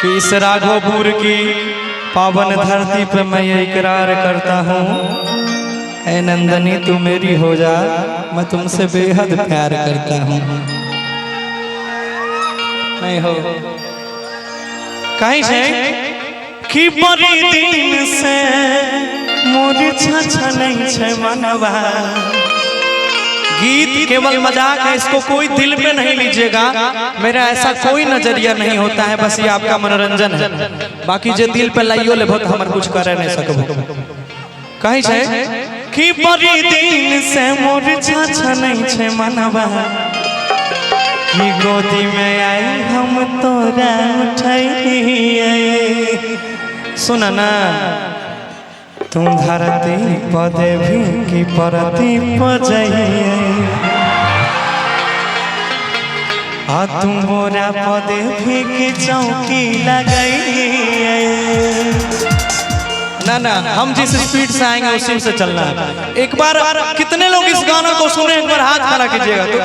कि इस राघोपुर की पावन धरती पर मैं ये इकरार करता हूँ, ऐ नंदनी तू मेरी हो जा, मैं तुमसे बेहद प्यार करता हूँ। नहीं हो कहीं से कि बड़ी दिन से मोर छछ नहीं छे मनवा। गीत केवल मजाक है, इसको कोई दिल पे नहीं लीजिएगा, मेरा ऐसा कोई नजरिया नहीं होता है, बस ये आपका मनोरंजन है। बाकी जो दिल पे लाइयो ले बहुत हमर कुछ करे नहीं सकबो। कहीं से कि बड़ी दिन से मोर छछ नहीं छे मनवा, कि गोदी में आई हम तोरा उठाइए। सुन ना तुम धरती पदे भी की परती पजइए, आ तुम मोरा पदे भी की चौकी लगाइए। ना ना हम जिस स्पीड से आएंगे उसी से चलना है। एक बार कितने लोग इस गाना को सुने, एक बार हाथ खड़ा कीजिएगा तो।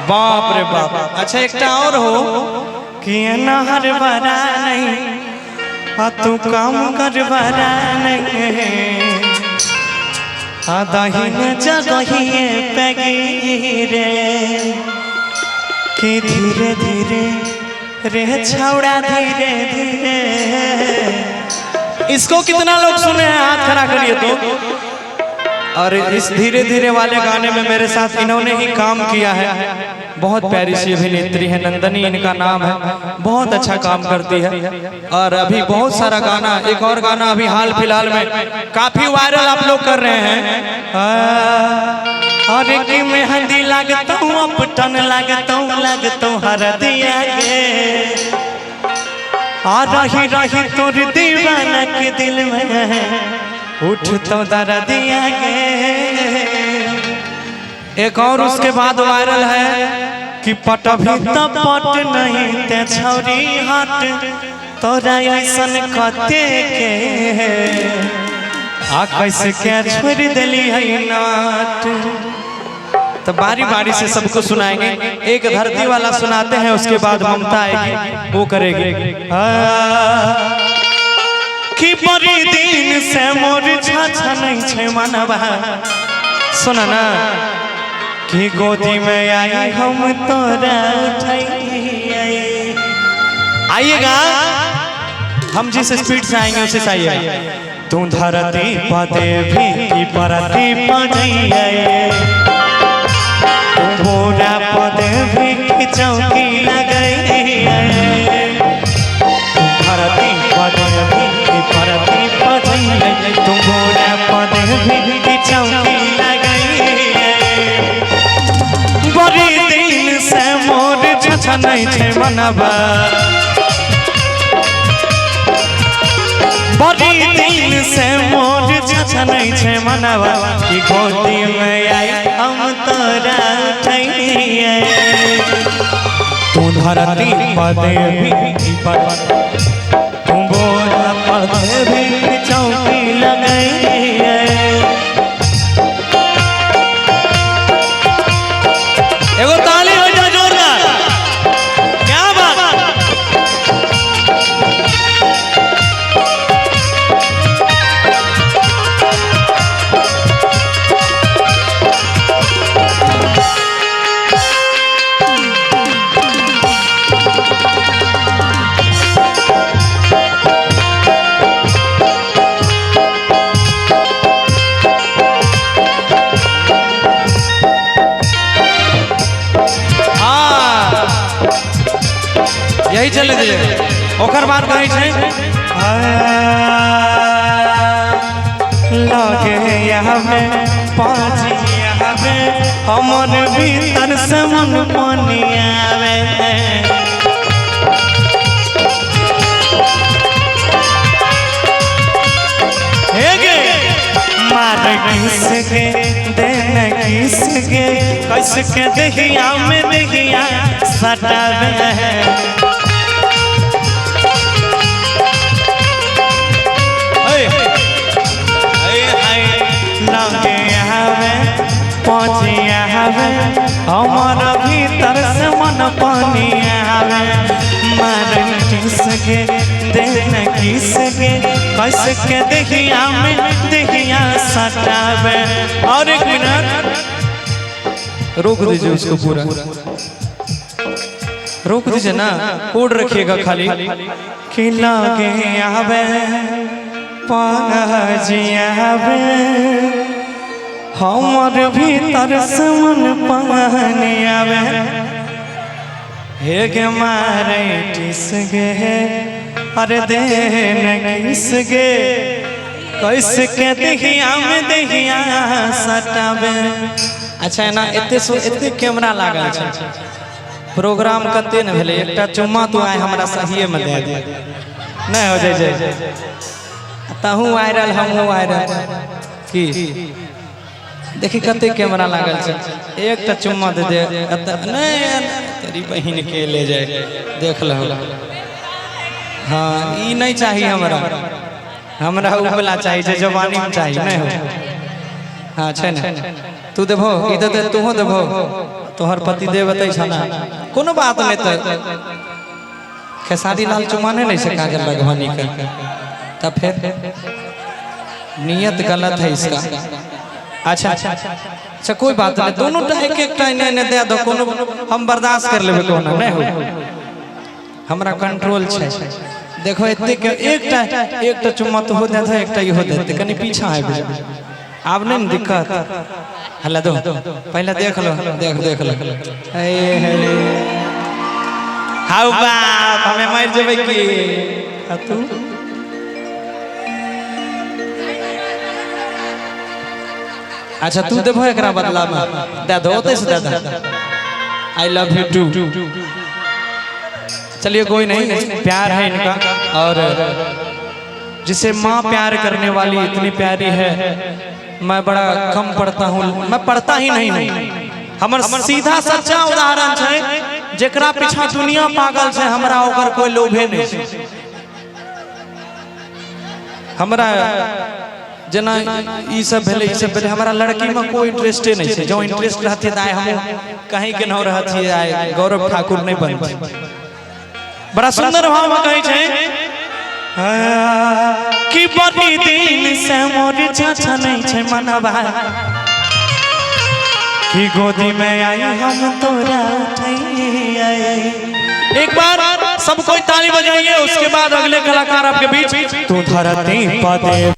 बाप रे बाप। अच्छा एक और हो कि नहर भरा नहीं, तू काम कर भरा नहीं, दहीन जगहिए पैगिरे कि धीरे धीरे रे छौड़ा धीरे धीरे। इसको कितना लोग सुने हैं, हाथ खड़ा करिए तो। और इस धीरे धीरे वाले गाने में मेरे साथ इन्होंने ही काम किया है। बहुत प्यारी सी अभिनेत्री है, नंदनी इनका नाम है, बहुत अच्छा काम करती है। और अभी बहुत सारा गाना, एक और गाना अभी हाल फिलहाल में काफी वायरल आप लोग कर रहे हैं। अरे कि मेहंदी लगता हूँ, अपटन लगता हूँ हरदिया गे, आ रही रही तोर दीवाना के दिल में उठ तो दर्दिया गे। एक और उसके बाद वायरल है कि पट भी तो पट नहीं ते छौरी हट, तोरा ऐसन कते के आ कैसे क्या छोड़ दिली है नाट। तो बारी बारी से सबको सुनाएंगे, एक धरती वाला सुनाते हैं, उसके बाद ममता आएगी वो करेगी। कि बड़ी दिन से मोर छछ नहीं छे मनवा। सुना ना कि गोदी में आई हम तोरा उठाइए। आइएगा, हम जिस स्पीड से आएंगे उसी से आइए। तू धरती पदे भी की परती पजइए, तू बोरा पदे भी की चौकी लगाइए, धरती पदे भी की परती पजइए, तू बोरा पदे भी की चौकी लगाइए। बड़ी दिन से मोर छछ नहीं छे मनवा, बड़ी दिन से मोर छछ नहीं छे मनवा, कि गोदी में आई हम तोरा उठाइए, तू धरती पदे भी पर तू बोरा पदे भी चौकी लगाइए। एगो ताली हो जा जोरदार, क्या बात। यही चले दीजिए। ओकर बाद कहीं छे लगे यहाँ में पाँची यहाँ में हमर भीतर से मन पानी आवे। मार किस के देने किस के कैसे के दहिया में दहिया सटावे। हमारा भीतर से मन पानी आवे, मारती सके देन की सके कस के दहिया में दहिया सटावे। और एक मिनट रोक दीजिए उसको पूरा, रोक दीजिए ना, कोड रखिएगा खाली। कि लागे आवे पाजियावे हमर भीतर से मन पानी आवे। हे गे मारे टिस गे अरे देन किस गे कैसे के दहिया में दहिया सटावे। अच्छा है ना, एते कैमरा लागल छै, प्रोग्राम कते न भेले, एकटा चुम्मा तो आए हमरा सहिए में दे दे नहीं हो जाए तहू वायरल हमहू वायरल की देखी कते कैमरा लागल छै, एकटा चुम्मा दे दे नहीं तेरी बहन के ले जाए देख लो। हाँ ई नहीं चाहिए हमरा उ वाला चाहिए जवानी में चाहिए नहीं हो। हाँ छै ना, तू देबो ई दे तूहो देबो, तोहर पति देव बतै छ ना, कोनो बात नहीं। तो खेसारी लाल चुम्मा नहीं से काजल राघवानी का, तब फिर नियत गलत है इसका। अच्छा अच्छा कोई बात नहीं, दोनों एक एक टाइम ने दे दो, कोनो हम बर्दाश्त कर लेबे, कोनो नहीं हो, हमरा कंट्रोल छै। देखो इतने के एकटा चुम्मा तो हो जाता है, एकटा ही हो जाते कनी पीछा है अब नहीं दिक्कत। हला दो पहले देख लो, देख लो हाउ बाप हमें मार जेबे की तू। अच्छा तू देबो एकरा बदला में दे दो, ओते से दे दो आई लव यू टू। चलिए कोई नहीं, प्यार है इनका, और जिसे माँ प्यार करने वाली इतनी प्यारी है, मैं बड़ा कम पढ़ता हूँ, मैं पढ़ता ही नहीं। हमर सीधा सच्चा उदाहरण है, जेकरा पीछा दुनिया पागल है, हमरा ओकर कोई लोभे नहीं। हमरा जना ई सब भेले हमरा लड़की में कोई इंटरेस्टे नहीं है। जो इंटरेस्ट रहती है हम कहीं के न रहती है, गौरव ठाकुर नहीं बनती। बड़ा सुंदर भाव में कही छे कि बड़ी दिन से मोर चाचा नहीं छे मनवा, कि गोदी में आई हम तोरा उठाई। एक बार सब कोई ताली बजाइए, उसके बाद अगले कलाकार आपके बीच। तू धरती पर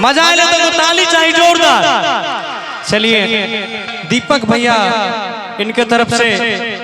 मजा आए तो ताली चाहिए जोरदार। चलिए दीपक भैया इनके तरफ से